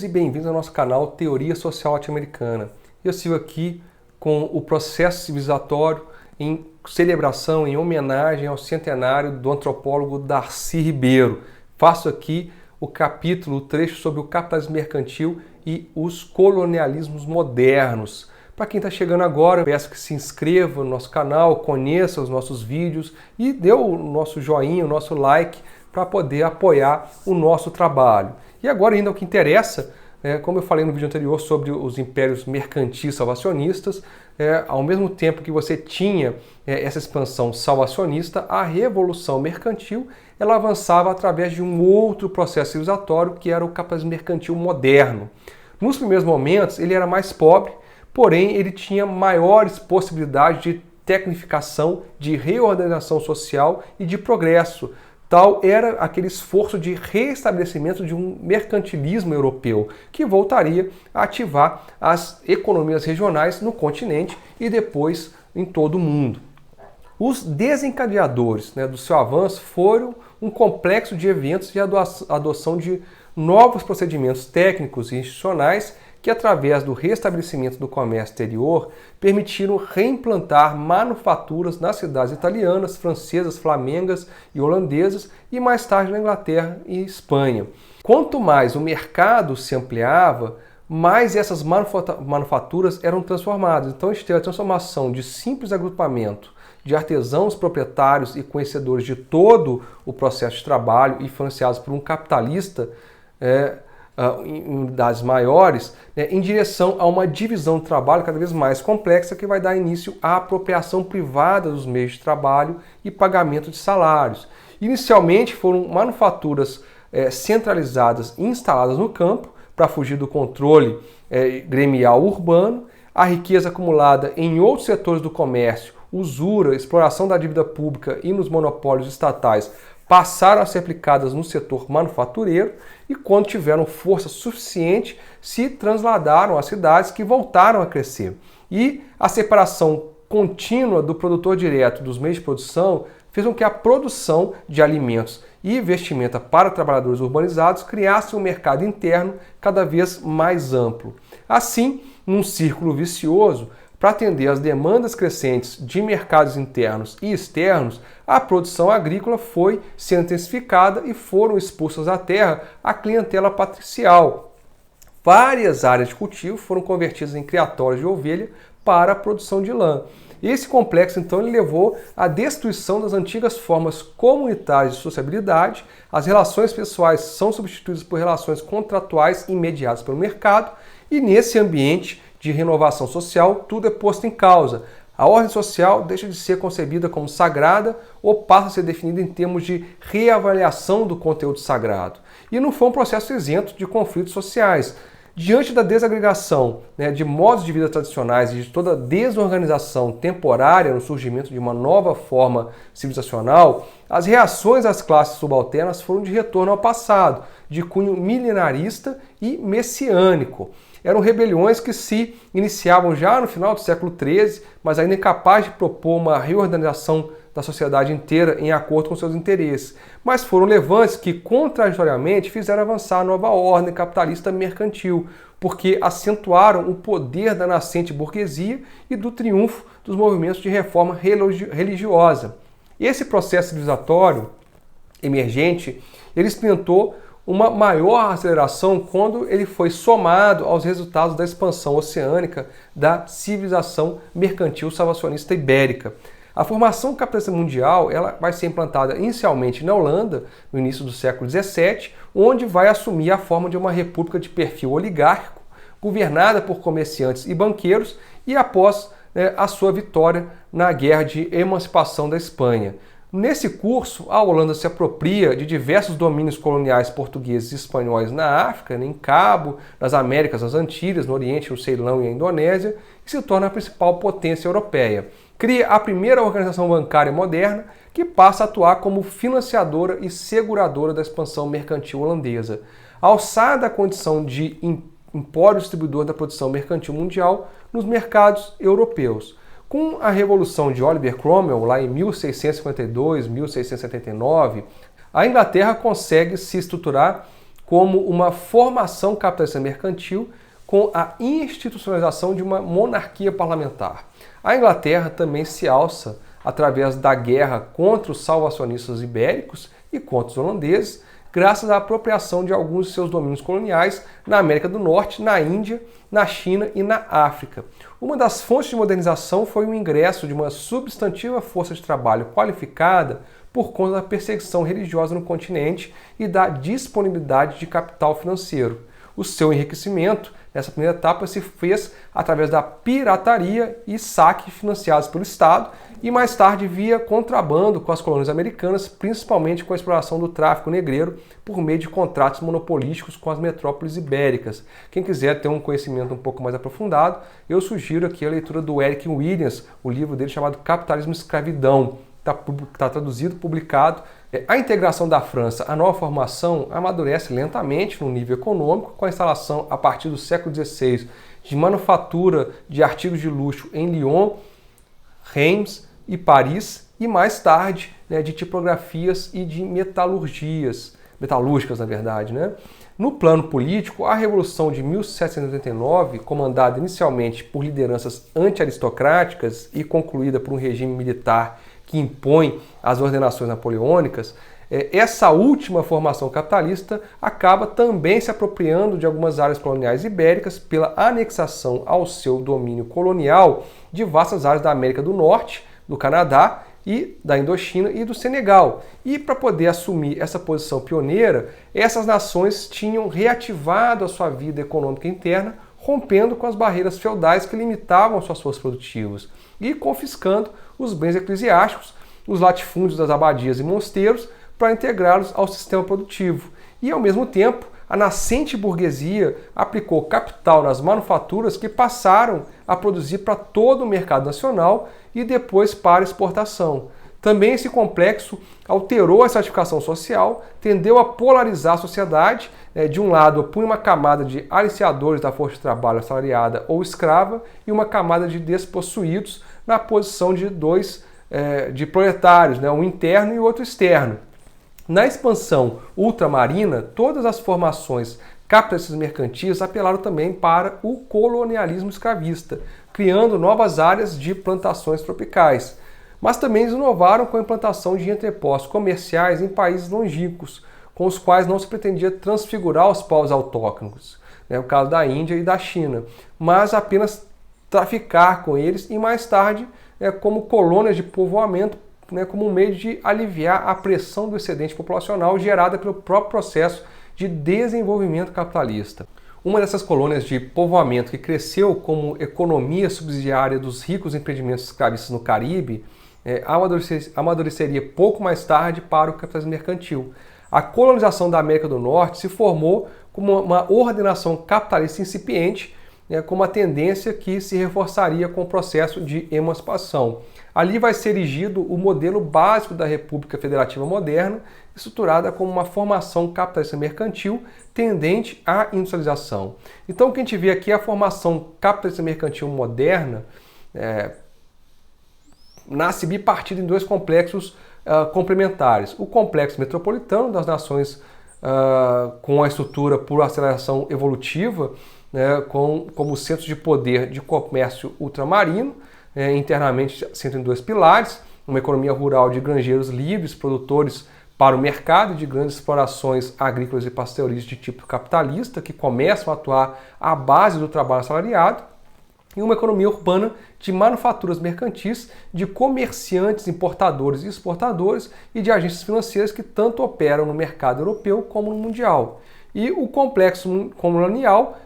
e bem-vindos ao nosso canal Teoria Social Norte-Americana. Eu sigo aqui com o processo civilizatório em celebração, em homenagem ao centenário do antropólogo Darcy Ribeiro. Faço aqui o capítulo, o trecho sobre o capitalismo mercantil e os colonialismos modernos. Para quem está chegando agora, eu peço que se inscreva no nosso canal, conheça os nossos vídeos e dê o nosso joinha, o nosso like para poder apoiar o nosso trabalho. E agora ainda o que interessa, como eu falei no vídeo anterior sobre os impérios mercantis salvacionistas, ao mesmo tempo que você tinha essa expansão salvacionista, a revolução mercantil ela avançava através de um outro processo civilizatório que era o capitalismo mercantil moderno. Nos primeiros momentos ele era mais pobre, porém ele tinha maiores possibilidades de tecnificação, de reorganização social e de progresso. Tal era aquele esforço de reestabelecimento de um mercantilismo europeu, que voltaria a ativar as economias regionais no continente e depois em todo o mundo. Os desencadeadores do seu avanço foram um complexo de eventos e a adoção de novos procedimentos técnicos e institucionais que, através do restabelecimento do comércio exterior, permitiram reimplantar manufaturas nas cidades italianas, francesas, flamengas e holandesas e mais tarde na Inglaterra e Espanha. Quanto mais o mercado se ampliava, mais essas manufaturas eram transformadas. Então a gente teve a transformação de simples agrupamento de artesãos proprietários e conhecedores de todo o processo de trabalho e financiados por um capitalista em unidades maiores, em direção a uma divisão do trabalho cada vez mais complexa que vai dar início à apropriação privada dos meios de trabalho e pagamento de salários. Inicialmente foram manufaturas centralizadas e instaladas no campo para fugir do controle gremial urbano, a riqueza acumulada em outros setores do comércio, usura, exploração da dívida pública e nos monopólios estatais passaram a ser aplicadas no setor manufatureiro e, quando tiveram força suficiente, se transladaram às cidades que voltaram a crescer. E a separação contínua do produtor direto dos meios de produção fez com que a produção de alimentos e vestimenta para trabalhadores urbanizados criasse um mercado interno cada vez mais amplo. Assim, num círculo vicioso, para atender às demandas crescentes de mercados internos e externos, a produção agrícola foi sendo intensificada e foram expulsas à terra a clientela patricial. Várias áreas de cultivo foram convertidas em criatórios de ovelha para a produção de lã. Esse complexo, então, ele levou à destruição das antigas formas comunitárias de sociabilidade, as relações pessoais são substituídas por relações contratuais imediatas pelo mercado, e nesse ambiente de renovação social, tudo é posto em causa. A ordem social deixa de ser concebida como sagrada ou passa a ser definida em termos de reavaliação do conteúdo sagrado. E não foi um processo isento de conflitos sociais. Diante da desagregação de modos de vida tradicionais e de toda a desorganização temporária no surgimento de uma nova forma civilizacional, as reações das classes subalternas foram de retorno ao passado, de cunho milenarista e messiânico. Eram rebeliões que se iniciavam já no final do século XIII, mas ainda incapazes de propor uma reorganização da sociedade inteira em acordo com seus interesses. Mas foram levantes que, contraditoriamente, fizeram avançar a nova ordem capitalista mercantil, porque acentuaram o poder da nascente burguesia e do triunfo dos movimentos de reforma religiosa. Esse processo civilizatório emergente, ele experimentou uma maior aceleração quando ele foi somado aos resultados da expansão oceânica da civilização mercantil salvacionista ibérica. A formação capitalista mundial ela vai ser implantada inicialmente na Holanda, no início do século XVII, onde vai assumir a forma de uma república de perfil oligárquico, governada por comerciantes e banqueiros, e após a sua vitória na Guerra de Emancipação da Espanha. Nesse curso, a Holanda se apropria de diversos domínios coloniais portugueses e espanhóis na África, em Cabo, nas Américas, nas Antilhas, no Oriente, no Ceilão e na Indonésia, e se torna a principal potência europeia. Cria a primeira organização bancária moderna, que passa a atuar como financiadora e seguradora da expansão mercantil holandesa. Alçada a condição de empório distribuidor da produção mercantil mundial nos mercados europeus. Com a Revolução de Oliver Cromwell, lá em 1652, 1679, a Inglaterra consegue se estruturar como uma formação capitalista mercantil com a institucionalização de uma monarquia parlamentar. A Inglaterra também se alça através da guerra contra os salvacionistas ibéricos e contra os holandeses, graças à apropriação de alguns de seus domínios coloniais na América do Norte, na Índia, na China e na África. Uma das fontes de modernização foi o ingresso de uma substantiva força de trabalho qualificada por conta da perseguição religiosa no continente e da disponibilidade de capital financeiro. O seu enriquecimento nessa primeira etapa se fez através da pirataria e saque financiados pelo Estado e mais tarde via contrabando com as colônias americanas, principalmente com a exploração do tráfico negreiro por meio de contratos monopolísticos com as metrópoles ibéricas. Quem quiser ter um conhecimento um pouco mais aprofundado, eu sugiro aqui a leitura do Eric Williams, o livro dele chamado Capitalismo e Escravidão, está traduzido, publicado. A integração da França à nova formação amadurece lentamente no nível econômico, com a instalação, a partir do século XVI, de manufatura de artigos de luxo em Lyon, Reims e Paris, e mais tarde de tipografias e de metalúrgicas, na verdade. No plano político, a Revolução de 1789, comandada inicialmente por lideranças anti-aristocráticas e concluída por um regime militar que impõe as ordenações napoleônicas, essa última formação capitalista acaba também se apropriando de algumas áreas coloniais ibéricas pela anexação ao seu domínio colonial de vastas áreas da América do Norte, do Canadá e da Indochina e do Senegal. E para poder assumir essa posição pioneira, essas nações tinham reativado a sua vida econômica interna, rompendo com as barreiras feudais que limitavam suas forças produtivas e confiscando os bens eclesiásticos, os latifúndios das abadias e mosteiros, para integrá-los ao sistema produtivo. E, ao mesmo tempo, a nascente burguesia aplicou capital nas manufaturas que passaram a produzir para todo o mercado nacional e depois para exportação. Também esse complexo alterou a estratificação social, tendeu a polarizar a sociedade. De um lado, punha uma camada de aliciadores da força de trabalho assalariada ou escrava e uma camada de despossuídos na posição de dois de proletários, um interno e o outro externo. Na expansão ultramarina, todas as formações capitalistas mercantis apelaram também para o colonialismo escravista, criando novas áreas de plantações tropicais. Mas também eles inovaram com a implantação de entrepostos comerciais em países longínquos, com os quais não se pretendia transfigurar os povos autóctonos, o caso da Índia e da China, mas apenas traficar com eles e mais tarde como colônias de povoamento, como um meio de aliviar a pressão do excedente populacional gerada pelo próprio processo de desenvolvimento capitalista. Uma dessas colônias de povoamento que cresceu como economia subsidiária dos ricos empreendimentos escravistas no Caribe amadureceria pouco mais tarde para o capitalismo mercantil. A colonização da América do Norte se formou como uma ordenação capitalista incipiente, com uma tendência que se reforçaria com o processo de emancipação. Ali vai ser erigido o modelo básico da República Federativa Moderna, estruturada como uma formação capitalista mercantil tendente à industrialização. Então, o que a gente vê aqui é a formação capitalista mercantil moderna nasce bipartida em dois complexos complementares. O complexo metropolitano das nações com a estrutura por aceleração evolutiva, como centros de poder de comércio ultramarino, internamente centro em dois pilares, uma economia rural de granjeiros livres, produtores para o mercado e de grandes explorações agrícolas e pasteuristas de tipo capitalista, que começam a atuar à base do trabalho assalariado, e uma economia urbana de manufaturas mercantis, de comerciantes, importadores e exportadores e de agências financeiras que tanto operam no mercado europeu como no mundial. E o complexo colonial,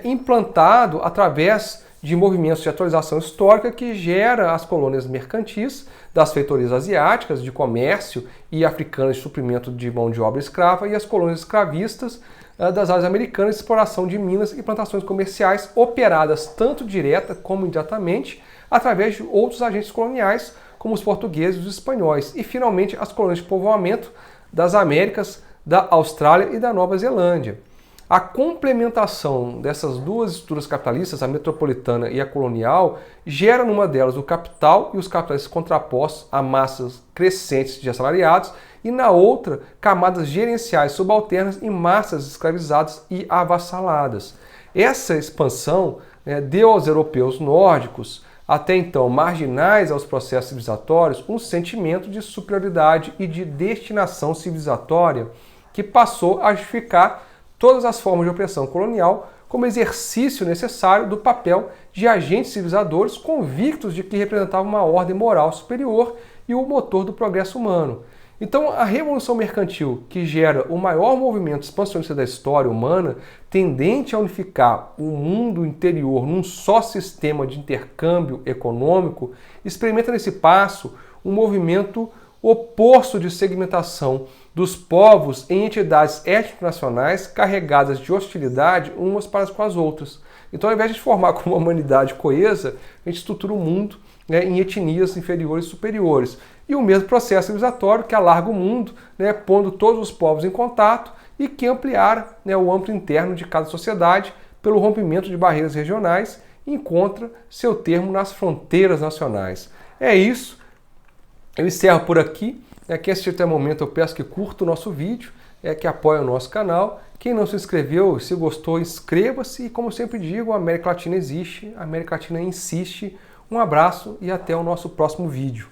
implantado através de movimentos de atualização histórica que gera as colônias mercantis das feitorias asiáticas de comércio e africanas de suprimento de mão de obra escrava e as colônias escravistas das áreas americanas de exploração de minas e plantações comerciais operadas tanto direta como indiretamente através de outros agentes coloniais como os portugueses e os espanhóis e finalmente as colônias de povoamento das Américas, da Austrália e da Nova Zelândia. A complementação dessas duas estruturas capitalistas, a metropolitana e a colonial, gera numa delas o capital e os capitalistas contrapostos a massas crescentes de assalariados e na outra camadas gerenciais subalternas e massas escravizadas e avassaladas. Essa expansão deu aos europeus nórdicos, até então marginais aos processos civilizatórios, um sentimento de superioridade e de destinação civilizatória que passou a justificar todas as formas de opressão colonial como exercício necessário do papel de agentes civilizadores convictos de que representavam uma ordem moral superior e o motor do progresso humano. Então, a Revolução Mercantil, que gera o maior movimento expansionista da história humana, tendente a unificar o mundo interior num só sistema de intercâmbio econômico, experimenta nesse passo um movimento oposto de segmentação dos povos em entidades étnico-nacionais carregadas de hostilidade umas para com as outras. Então, ao invés de formar como uma humanidade coesa, a gente estrutura o mundo em etnias inferiores e superiores. E o mesmo processo civilizatório que alarga o mundo, pondo todos os povos em contato e que ampliara o âmbito interno de cada sociedade pelo rompimento de barreiras regionais e encontra seu termo nas fronteiras nacionais. É isso. Eu encerro por aqui. Quem assistiu até o momento, eu peço que curta o nosso vídeo, que apoie o nosso canal. Quem não se inscreveu, se gostou, inscreva-se. E como eu sempre digo, a América Latina existe, a América Latina insiste. Um abraço e até o nosso próximo vídeo.